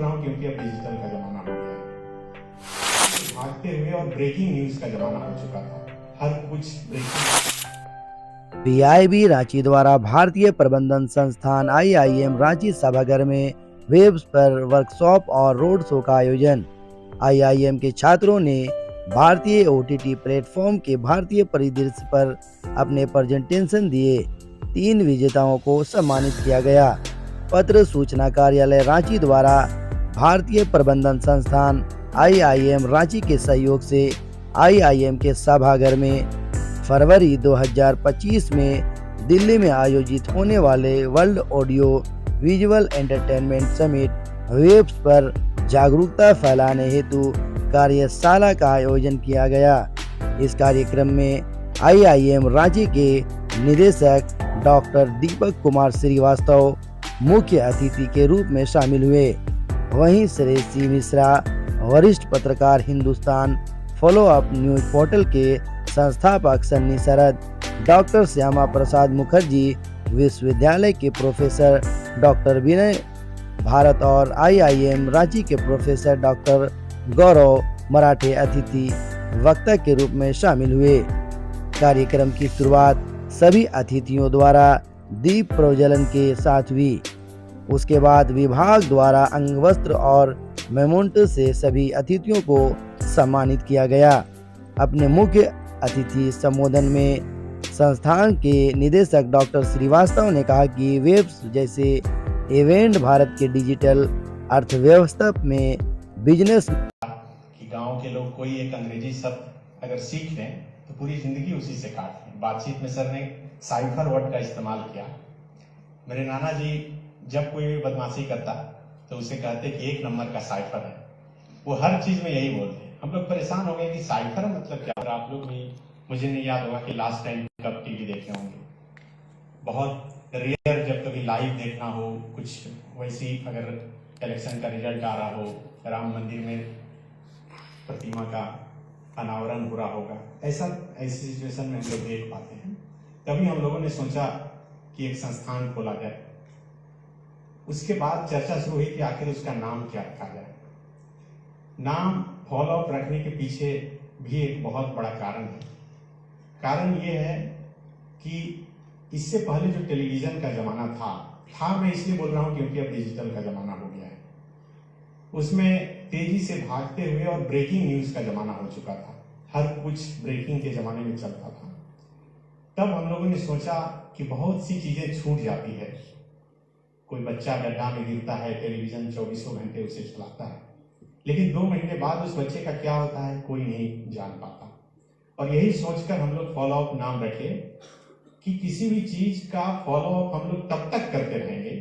रहा हूँ क्योंकि अब डिजिटल का जमाना हो गया है। भागते हुए और ब्रेकिंग न्यूज का जमाना हो चुका था। हर कुछ ब्रेकिंग। पीआईबी रांची द्वारा भारतीय प्रबंधन संस्थान आईआईएम रांची सभागार में वेब पर वर्कशॉप और रोड शो का आयोजन। आईआईएम के छात्रों ने भारतीय ओटीटी प्लेटफॉर्म के भारतीय परिदृश्य पर अपने प्रेजेंटेशन दिए। 3 विजेताओं को सम्मानित किया गया। पत्र सूचना कार्यालय रांची द्वारा भारतीय प्रबंधन संस्थान आईआईएम रांची के सहयोग से आईआईएम के सभागार में फरवरी 2025 में दिल्ली में आयोजित होने वाले world audio visual entertainment summit waves पर जागरूकता फैलाने हेतु कार्यशाला का आयोजन किया गया। इस कार्यक्रम में आईआईएम रांची के निदेशक डॉक्टर दीपक कुमार श्रीवास्तव मुख्य अतिथि के रूप में शामिल हुए। वहीं श्रेयसी मिश्रा वरिष्ठ पत्रकार, Hindustan follow up news portal के संस्थापक सन्नी शरद, डॉक्टर श्यामा प्रसाद मुखर्जी विश्वविद्यालय के प्रोफेसर डॉक्टर विनय भारत और आईआईएम रांची के प्रोफेसर डॉक्टर गौरव मराठे अतिथि वक्ता के रूप में शामिल हुए। कार्यक्रम की शुरुआत सभी अतिथियों द्वारा दीप प्रज्वलन के साथ हुई। उसके बाद विभाग द्वारा अंगवस्त्र और मेमोंटो से सभी अतिथियों को सम्मानित किया गया। अपने मुख्य अतिथि संबोधन में संस्थान के निदेशक डॉक्टर श्रीवास्तव ने कहा कि वेब्स जैसे इवेंट भारत के डिजिटल अर्थव्यवस्था में बिजनेस कि गांव के लोग कोई एक अंग्रेजी शब्द अगर सीख लें तो पूरी जिंदगी उसी से काट लें। बातचीत में सर ने साइफर वर्ड का इस्तेमाल किया। मेरे नाना जी जब कोई भी बदमाशी करता तो उसे कहते कि 1 नंबर का साइफर है। वो हर चीज में यही बोलते। हम लोग परेशान हो गए कि साइफर मतलब क्या। और आप लोग भी, मुझे नहीं याद होगा कि लास्ट टाइम कब टीवी देखे होंगे। बहुत रेयर जब कभी लाइव देखना हो, कुछ वैसी अगर इलेक्शन का रिजल्ट आ रहा हो, राम मंदिर में प्रतिमा का अनावरण हो रहा होगा, ऐसी सिचुएशन में हम लोग देख पाते हैं। तभी हम लोगों ने सोचा कि एक संस्थान खोला जाए। उसके बाद चर्चा शुरू हुई कि आखिर उसका नाम क्या रखा जाए। नाम फॉलो अप रखने के पीछे भी एक बहुत बड़ा कारण है। कारण ये है कि इससे पहले जो टेलीविजन का जमाना था मैं इसलिए बोल रहा हूं क्योंकि अब डिजिटल का जमाना हो गया है। उसमें तेजी से भागते हुए और ब्रेकिंग न्यूज का जमाना हो चुका था। हर कुछ ब्रेकिंग के जमाने में चलता था। तब हम लोगों ने सोचा कि बहुत सी चीजें छूट जाती है। कोई बच्चा गड्ढा में गिरता है, टेलीविजन 24 घंटे उसे चलाता है, लेकिन 2 महीने बाद उस बच्चे का क्या होता है कोई नहीं जान पाता। और यही सोचकर हम लोग फॉलो अप नाम रखे कि किसी भी चीज का फॉलो अप हम लोग तब तक करते रहेंगे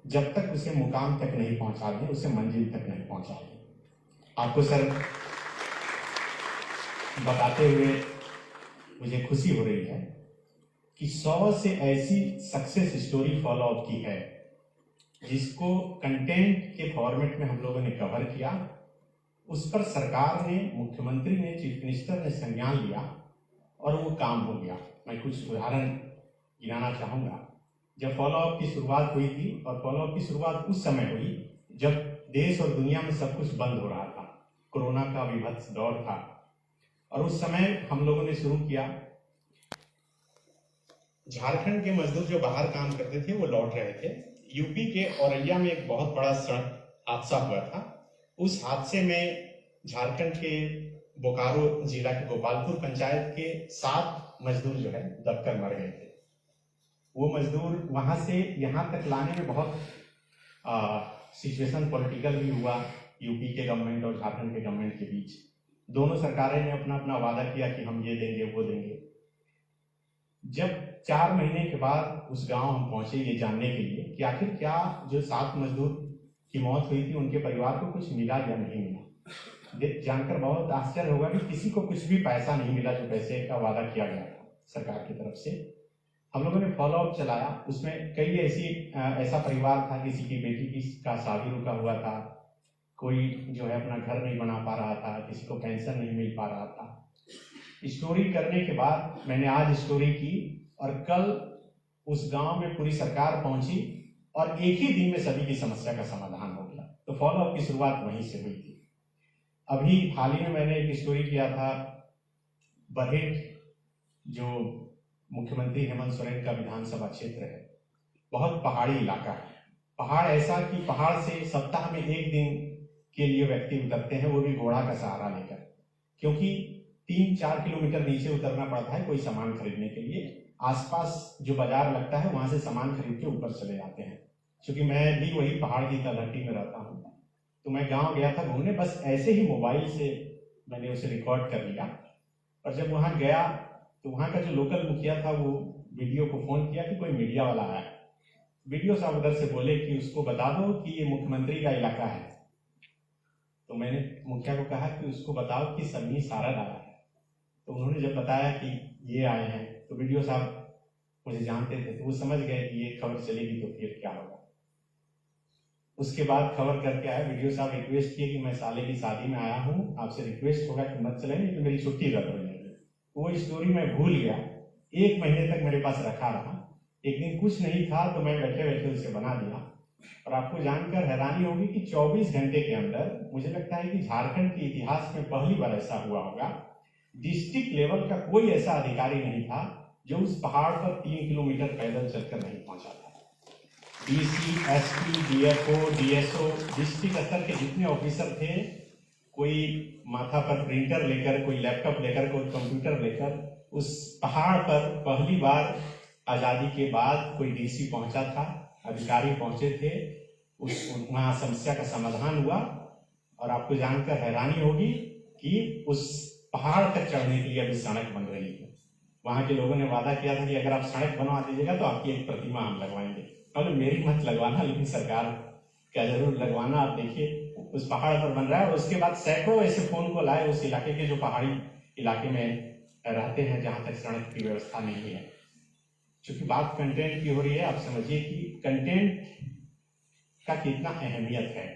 जब तक उसे मुकाम तक नहीं पहुंचा दें, उसे मंजिल तक नहीं पहुंचा दें। आपको सर बताते हुए मुझे खुशी हो रही है कि 100 से ऐसी सक्सेस स्टोरी फॉलो अप की है जिसको कंटेंट के फॉर्मेट में हम लोगों ने कवर किया। उस पर सरकार ने, मुख्यमंत्री ने, चीफ मिनिस्टर ने संज्ञान लिया और वो काम हो गया। मैं कुछ उदाहरण गिनाना चाहूंगा। जब फॉलो अप की शुरुआत हुई थी, और फॉलो अप की शुरुआत उस समय हुई जब देश और दुनिया में सब कुछ बंद हो रहा था, कोरोना का विभत्स दौर था, और उस समय हम लोगों ने शुरू किया। झारखंड के मजदूर जो बाहर काम करते थे वो लौट रहे थे। यूपी के औरैया में एक बहुत बड़ा सड़क हादसा हुआ था। उस हादसे में झारखंड के बोकारो जिला के गोपालपुर पंचायत के 7 मजदूर जो है दबकर मर गए थे। वो मजदूर वहां से यहाँ तक लाने में बहुत सिचुएशन पॉलिटिकल भी हुआ यूपी के गवर्नमेंट और झारखंड के गवर्नमेंट के बीच। दोनों सरकारें ने अपना अपना वादा किया कि हम ये देंगे वो देंगे। जब 4 महीने के बाद उस गांव हम पहुंचे ये जानने के लिए कि आखिर क्या जो 7 मजदूर की मौत हुई थी उनके परिवार को कुछ मिला या नहीं मिला, जानकर बहुत आश्चर्य होगा कि किसी को कुछ भी पैसा नहीं मिला जो पैसे का वादा किया गया था सरकार की तरफ से। हम लोगों ने फॉलो अप चलाया। उसमें कई ऐसा परिवार था, किसी की बेटी का शादी रुका हुआ था, कोई जो है अपना घर नहीं बना पा रहा था, किसी को पेंशन नहीं मिल पा रहा था। स्टोरी करने के बाद मैंने आज स्टोरी की और कल उस गांव में पूरी सरकार पहुंची और एक ही दिन में सभी की समस्या का समाधान हो गया। तो तो फॉलोअप की शुरुआत वहीं से हुई थी। अभी हाल ही में मैंने एक स्टोरी किया था, बरहेट जो मुख्यमंत्री हेमंत सोरेन का विधानसभा क्षेत्र है, बहुत पहाड़ी इलाका है। पहाड़ ऐसा कि पहाड़ से सप्ताह में एक दिन के लिए व्यक्ति उतरते हैं, वो भी घोड़ा का सहारा लेकर, क्योंकि 3-4 किलोमीटर नीचे उतरना पड़ता है कोई सामान खरीदने के लिए। आसपास जो बाजार लगता है वहां से सामान खरीद के ऊपर चले जाते हैं। क्योंकि मैं भी वही पहाड़ की तलहटी में रहता हूँ, तो मैं गांव गया था घूमने, बस ऐसे ही मोबाइल से मैंने उसे रिकॉर्ड कर लिया। और जब वहां गया तो वहां का जो लोकल मुखिया था वो वीडियो को फोन किया कि कोई मीडिया वाला आया। वीडियो साहब उधर से बोले कि उसको बता दो कि ये मुख्यमंत्री का इलाका है। तो मैंने मुखिया को कहा कि उसको बताओ कि सन्नी सारद आया है। तो उन्होंने जब बताया कि ये आए हैं, तो वीडियो साहब मुझे जानते थे, तो वो समझ गए कि ये खबर चलेगी तो फिर क्या होगा। उसके बाद खबर करके आया, वीडियो साहब रिक्वेस्ट किए कि मैं साले की शादी में आया हूँ, आपसे रिक्वेस्ट होगा कि मत चले, नहीं तो मेरी छुट्टी रद्द हो जाएगी। वो स्टोरी मैं भूल गया, 1 महीने तक मेरे पास रखा रहा। एक दिन कुछ नहीं था तो मैं बैठे बैठे उसे बना दिया। और आपको जानकर हैरानी होगी कि 24 घंटे के अंदर, मुझे लगता है कि झारखंड के इतिहास में पहली बार ऐसा हुआ होगा, डिस्ट्रिक्ट लेवल का कोई ऐसा अधिकारी नहीं था जो उस पहाड़ पर 3 किलोमीटर पैदल चलकर नहीं पहुंचा था। DC, SP, DFO, DSO, district स्तर के जितने ऑफिसर थे, कोई माथा पर प्रिंटर लेकर, कोई लैपटॉप लेकर, कोई कंप्यूटर लेकर, उस पहाड़ पर पहली बार आजादी के बाद कोई डीसी पहुंचा था, अधिकारी पहुंचे थे, उस वहां समस्या का समाधान हुआ। और आपको जानकर हैरानी होगी कि उस पहाड़ तक चढ़ने के लिए अभी सड़क बन रही है। वहां के लोगों ने वादा किया था कि अगर आप सड़क बनवा दीजिएगा तो आपकी एक प्रतिमा हम लगवाएंगे। और मेरी मत लगवाना, लेकिन सरकार क्या जरूर लगवाना। आप देखिए उस पहाड़ पर बन रहा है। और उसके बाद सैकड़ों ऐसे फोन कॉल आए उस इलाके के जो पहाड़ी इलाके में रहते हैं, जहां तक सड़क की व्यवस्था नहीं है। क्योंकि बात कंटेंट की हो रही है, आप समझिए कि कंटेंट का कितना अहमियत है।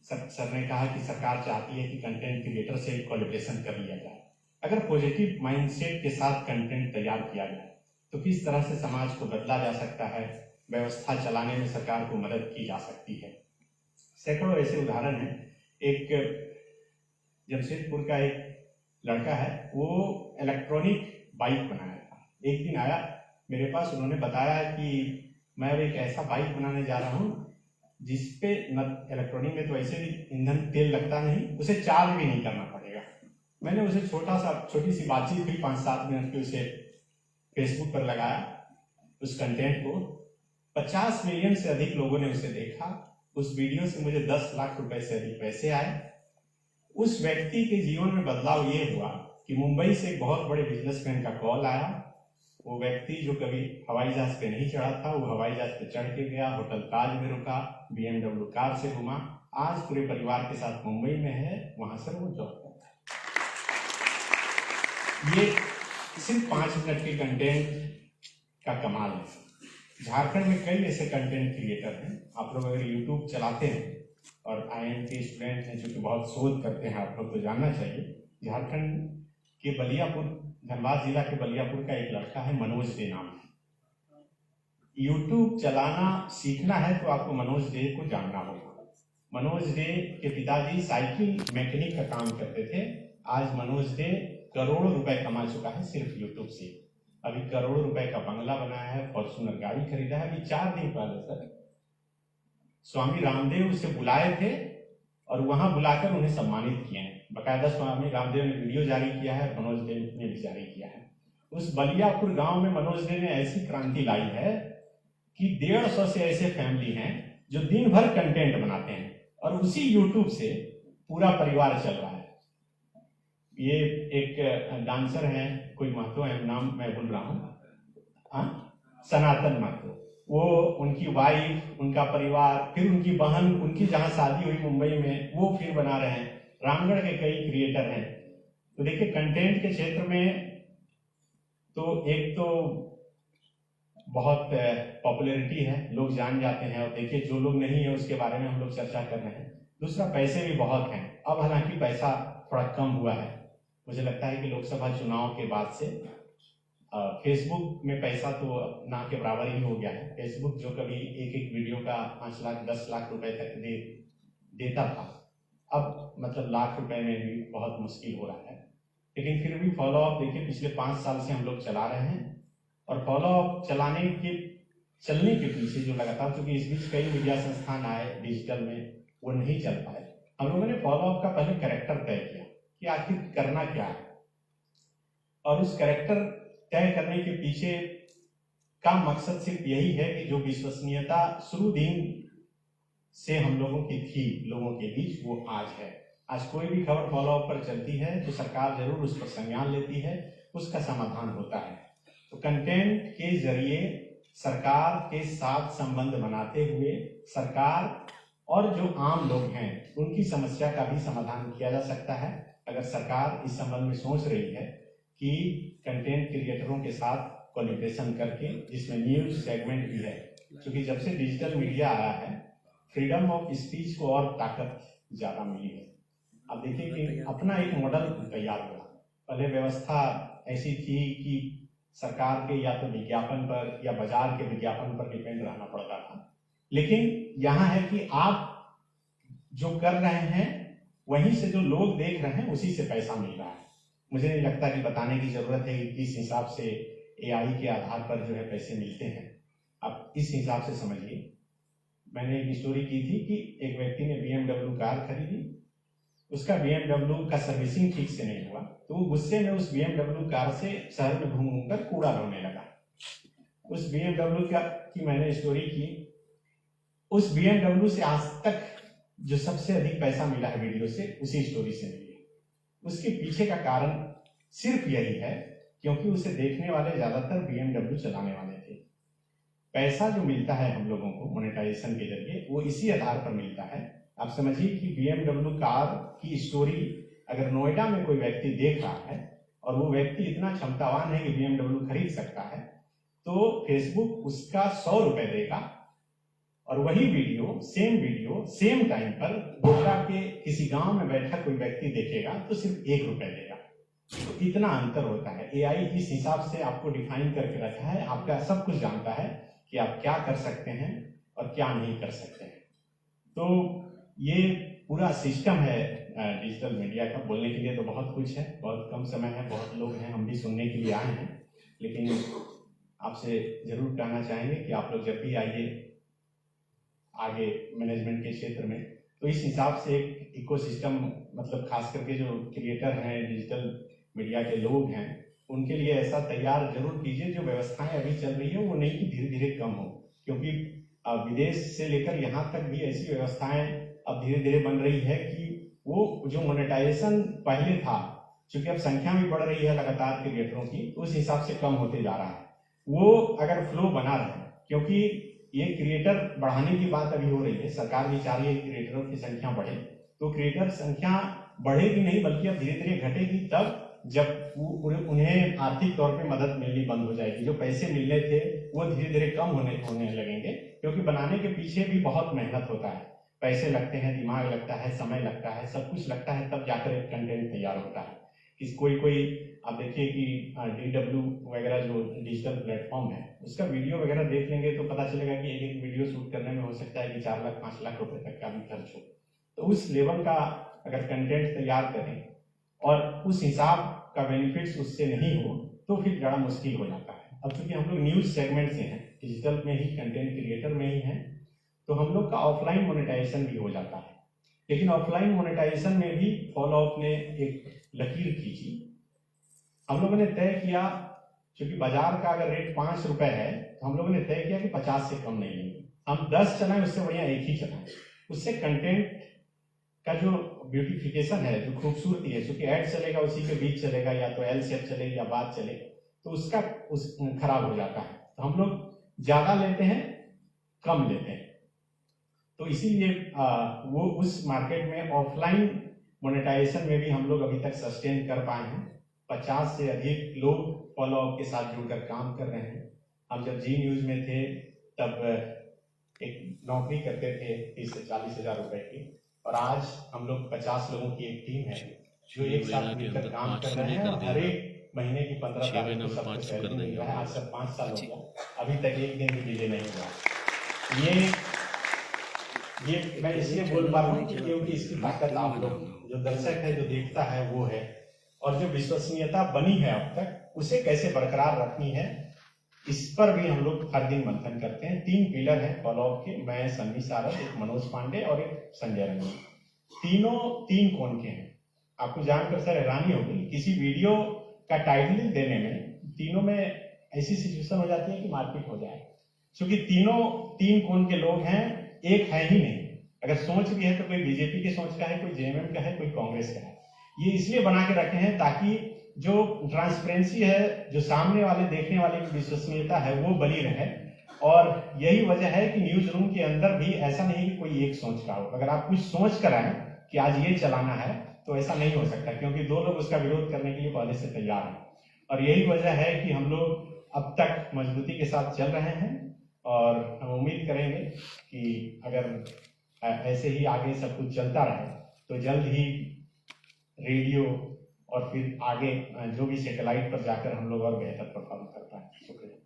सर ने कहा कि सरकार चाहती है कि कंटेंट क्रिएटर से कोलैबोरेशन कर लिया जाए। अगर पॉजिटिव माइंडसेट के साथ कंटेंट तैयार किया जाए तो किस तरह से समाज को बदला जा सकता है, व्यवस्था चलाने में सरकार को मदद की जा सकती है। सैकड़ों ऐसे उदाहरण हैं। एक जमशेदपुर का एक लड़का है, वो इलेक्ट्रॉनिक बाइक बनाया था। एक दिन आया मेरे पास, उन्होंने बताया कि मैं अब एक ऐसा बाइक बनाने जा रहा हूँ जिसपे न इलेक्ट्रॉनिक में तो वैसे भी ईंधन तेल लगता नहीं, उसे चार्ज भी नहीं करना पड़ेगा। मैंने उसे छोटी सी बातचीत हुई, 5-7 मिनट की, उसे फेसबुक पर लगाया उस कंटेंट को। 50 मिलियन से अधिक लोगों ने उसे देखा। उस वीडियो से मुझे 10 लाख रुपए से अधिक पैसे आए। उस व्यक्ति के जीवन में बदलाव ये हुआ कि मुंबई से एक बहुत बड़े बिजनेसमैन का कॉल आया। वो व्यक्ति जो कभी हवाई जहाज पे नहीं चढ़ा था, वो हवाई जहाज पे चढ़ के गया, होटल ताज में रुका, BMW कार से घुमा, आज पूरे परिवार के साथ मुंबई में है, वहां से वो जॉब करता है। ये सिर्फ 5 मिनट के कंटेंट का कमाल है। झारखंड में कई ऐसे कंटेंट क्रिएटर हैं। आप लोग अगर यूट्यूब चलाते हैं और IIM के स्टूडेंट हैं जो कि बहुत शोध करते हैं, आप लोग को जानना चाहिए। झारखंड के बलियापुर, धनबाद जिला के बलियापुर का एक लड़का है, मनोज डे नाम है। यूट्यूब चलाना सीखना है तो आपको मनोज डे को जानना होगा। मनोज डे के पिताजी साइकिल मैकेनिक का काम करते थे। आज मनोज डे करोड़ों रुपए कमा चुका है सिर्फ यूट्यूब से। अभी करोड़ों रुपए का बंगला बनाया है, फॉर्च्यूनर गाड़ी खरीदा है। अभी 4 दिन पहले सर स्वामी रामदेव उसे बुलाए थे और वहां बुलाकर उन्हें सम्मानित किया है। बकायदा स्वामी रामदेव ने वीडियो जारी किया है, मनोज डे ने भी जारी किया है। उस बलियापुर गांव में मनोज डे ने ऐसी क्रांति लाई है कि 150 से ऐसे फैमिली हैं जो दिन भर कंटेंट बनाते हैं और उसी यूट्यूब से पूरा परिवार चल रहा है। ये एक डांसर हैं, कोई महतो है, नाम मैं भूल रहा हूँ, सनातन महतो। वो, उनकी वाइफ, उनका परिवार, फिर उनकी बहन, उनकी जहां शादी हुई मुंबई में, वो फिर बना रहे हैं। रामगढ़ के कई क्रिएटर हैं। तो देखिए कंटेंट के क्षेत्र में तो एक तो बहुत पॉपुलैरिटी है, लोग जान जाते हैं। और देखिए जो लोग नहीं है उसके बारे में हम लोग चर्चा कर रहे हैं। दूसरा, पैसे भी बहुत हैं। अब हालांकि पैसा थोड़ा कम हुआ है, मुझे लगता है कि लोकसभा चुनाव के बाद से फेसबुक में पैसा तो ना के बराबर ही हो गया है। फेसबुक जो कभी एक वीडियो का 5 लाख 10 लाख रुपए तक दे देता था, अब मतलब लाख रुपए में भी बहुत मुश्किल हो रहा है। लेकिन फिर भी फॉलो अप देखिए पिछले 5 साल से हम लोग चला रहे हैं, और फॉलो अप चलने के पीछे जो लगातार, क्योंकि इस बीच कई मीडिया संस्थान आए डिजिटल में, वो नहीं चल पाए। हम लोगों ने फॉलो अप का पहले कैरेक्टर तय किया कि आखिर करना क्या है, और उस कैरेक्टर तय करने के पीछे का मकसद सिर्फ यही है कि जो विश्वसनीयता शुरू दिन से हम लोगों की थी लोगों के बीच, वो आज है। आज कोई भी खबर फॉलो अप पर चलती है तो सरकार जरूर उस पर संज्ञान लेती है, उसका समाधान होता है। तो कंटेंट के जरिए सरकार के साथ संबंध बनाते हुए सरकार और जो आम लोग हैं उनकी समस्या का भी समाधान किया जा सकता है, अगर सरकार इस संबंध में सोच रही है कि कंटेंट क्रिएटरों के साथ कोलैबोरेशन करके, जिसमें न्यूज सेगमेंट भी है। क्योंकि जब से डिजिटल मीडिया आया है, फ्रीडम ऑफ स्पीच को और ताकत ज्यादा मिली है। अब देखिए कि अपना एक मॉडल तैयार हुआ। पहले व्यवस्था ऐसी थी कि सरकार के या तो विज्ञापन पर या बाजार के विज्ञापन पर डिपेंड रहना पड़ता था, लेकिन यहाँ है कि आप जो कर रहे हैं वहीं से जो लोग देख रहे हैं उसी से पैसा मिल रहा है। मुझे नहीं लगता कि बताने की जरूरत है कि किस हिसाब से एआई के आधार पर जो है पैसे मिलते हैं। आप इस हिसाब से समझिए, मैंने एक स्टोरी की थी कि एक व्यक्ति ने BMW कार खरीदी, उसका BMW का सर्विसिंग ठीक से नहीं हुआ, तो वो गुस्से में उस BMW कार से शहर में घूम कर कूड़ा ढोने लगा। उस BMW की मैंने स्टोरी की, उस BMW से आज तक जो सबसे अधिक पैसा मिला है वीडियो से, उसी स्टोरी से मिली है। उसके पीछे का कारण सिर्फ यही है क्योंकि उसे देखने वाले ज्यादातर BMW चलाने वाले थे। पैसा जो मिलता है हम लोगों को मोनेटाइजेशन के जरिए, वो इसी आधार पर मिलता है। आप समझिए कि BMW कार की स्टोरी अगर नोएडा में कोई व्यक्ति देख रहा है और वो व्यक्ति इतना क्षमतावान है कि BMW खरीद सकता है, तो फेसबुक उसका 100 रुपए देगा, और वही वीडियो सेम टाइम पर गोड्डा के किसी गांव में बैठा कोई व्यक्ति देखेगा तो सिर्फ 1 रुपए देगा। तो इतना अंतर होता है। एआई इस हिसाब से आपको डिफाइन करके रखा है, आपका सब कुछ जानता है कि आप क्या कर सकते हैं और क्या नहीं कर सकते हैं। तो ये पूरा सिस्टम है डिजिटल मीडिया का। बोलने के लिए तो बहुत कुछ है, बहुत कम समय है, बहुत लोग हैं, हम भी सुनने के लिए आए हैं, लेकिन आपसे जरूर कहना चाहेंगे कि आप लोग जब भी आइए आगे मैनेजमेंट के क्षेत्र में, तो इस हिसाब से एक इकोसिस्टम, मतलब खास करके जो क्रिएटर हैं, डिजिटल मीडिया के लोग हैं, उनके लिए ऐसा तैयार जरूर कीजिए। जो व्यवस्थाएं अभी चल रही है वो नहीं कि धीरे धीरे कम हो, क्योंकि विदेश से लेकर यहाँ तक भी ऐसी व्यवस्थाएं अब धीरे धीरे बन रही है कि वो जो मोनेटाइजेशन पहले था, क्योंकि अब संख्या भी बढ़ रही है लगातार क्रिएटरों की, तो उस हिसाब से कम होते जा रहा है। वो अगर फ्लो बना रहे, क्योंकि ये क्रिएटर बढ़ाने की बात अभी हो रही है, सरकार भी चाह रही है क्रिएटरों की संख्या बढ़े, तो क्रिएटर संख्या बढ़ेगी नहीं बल्कि अब धीरे धीरे घटेगी, तब जब उन्हें आर्थिक तौर पे मदद मिलनी बंद हो जाएगी। जो पैसे मिलने थे वो धीरे धीरे कम होने लगेंगे, क्योंकि बनाने के पीछे भी बहुत मेहनत होता है, पैसे लगते हैं, दिमाग लगता है, समय लगता है, सब कुछ लगता है, तब जाकर एक कंटेंट तैयार होता है। कोई आप देखिए कि DW वगैरह जो डिजिटल प्लेटफॉर्म है, उसका वीडियो वगैरह देख लेंगे तो पता चलेगा कि एक वीडियो शूट करने में हो सकता है कि 4 लाख 5 लाख रुपए तक का भी खर्च हो। तो उस लेवल का अगर कंटेंट तैयार करें और उस हिसाब का बेनिफिट्स उससे नहीं हो तो फिर बड़ा मुश्किल हो जाता है। अब चूंकि हम लोग न्यूज सेगमेंट से हैं, डिजिटल में ही, कंटेंट क्रिएटर में ही हैं, तो हम लोग का ऑफलाइन मोनेटाइजेशन भी हो जाता है। लेकिन ऑफलाइन मोनेटाइजेशन में भी फॉलो अप ने एक लकीर खींची। हम लोगों ने तय किया, क्योंकि बाजार का अगर रेट 5 रुपए है, तो हम लोगों ने तय किया कि 50 से कम नहीं लेंगे। हम 10 चलाएं, उससे बढ़िया एक ही चलाएं। उससे कंटेंट का जो ब्यूटिफिकेशन है, जो खूबसूरती है, क्योंकि एड चलेगा उसी के बीच चलेगा, या तो एल शेप चलेगी या बात चले, तो उसका खराब हो जाता है। तो हम लोग ज्यादा लेते हैं, कम लेते हैं। तो इसीलिए वो उस मार्केट में ऑफलाइन मोनेटाइजेशन में भी हम लोग अभी तक सस्टेन कर पाए हैं। 50 से अधिक लोग फॉलो अप के साथ जुड़कर काम कर रहे हैं। हम जब जी न्यूज में थे तब एक नौकरी करते थे 30 से 40 हजार रुपए की, और आज हम लोग 50 लोगों की एक टीम है जो एक साथ मिलकर काम कर रहे हैं, और हर एक महीने की 15 तारीख को सबको सैलरी मिल रहा है। आज सब 5 साल हो गया, अभी तक एक दिन भी डिले नहीं हुआ। ये ये मैं इसलिए बोल पा रहा हूँ क्योंकि इसकी ताकत आप लोग जो दर्शक है, जो देखता है वो है, और जो विश्वसनीयता बनी है अब तक उसे कैसे बरकरार रखनी है, इस पर भी हम लोग हर दिन मंथन करते हैं। 3 पिलर हैं फॉलोअप के, मैं, सन्नी सारद, एक मनोज पांडे और एक संजय रंजन। तीनों 3 कोण के हैं। आपको जानकर सर हैरानी होगी, किसी वीडियो का टाइटल देने में तीनों में ऐसी सिचुएशन हो जाती है कि मारपीट हो जाए, क्योंकि तीनों 3 कोण के लोग हैं, एक है ही नहीं। अगर सोच भी है तो कोई बीजेपी की सोच का है, कोई जेएमएम का है, कोई कांग्रेस का है। ये इसलिए बना के रखे हैं ताकि जो ट्रांसपेरेंसी है, जो सामने वाले देखने वाले की विश्वसनीयता है, वो बनी रहे। और यही वजह है कि न्यूज रूम के अंदर भी ऐसा नहीं कि कोई एक सोच का हो। अगर आप कुछ सोच कर आए कि आज ये चलाना है तो ऐसा नहीं हो सकता, क्योंकि 2 लोग उसका विरोध करने के लिए पहले से तैयार हैं। और यही वजह है कि हम लोग अब तक मजबूती के साथ चल रहे हैं, और हम उम्मीद करेंगे कि अगर ऐसे ही आगे सब कुछ चलता रहे तो जल्द ही रेडियो और फिर आगे जो भी सैटेलाइट पर जाकर हम लोग और बेहतर परफॉर्म कर पाए। शुक्रिया।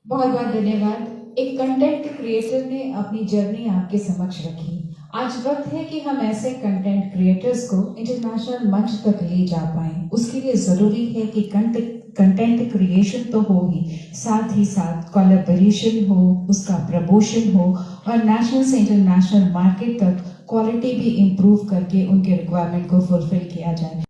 बहुत बहुत धन्यवाद। एक कंटेंट क्रिएटर ने अपनी जर्नी आपके समक्ष रखी। आज वक्त है कि हम ऐसे कंटेंट क्रिएटर्स को इंटरनेशनल मंच तक ले जा पाएं। उसके लिए जरूरी है कि कंटेंट क्रिएशन तो हो ही, साथ ही साथ कोलैबोरेशन हो, उसका प्रमोशन हो, और नेशनल से इंटरनेशनल मार्केट तक क्वालिटी भी इम्प्रूव करके उनके रिक्वायरमेंट को फुलफिल किया जाए।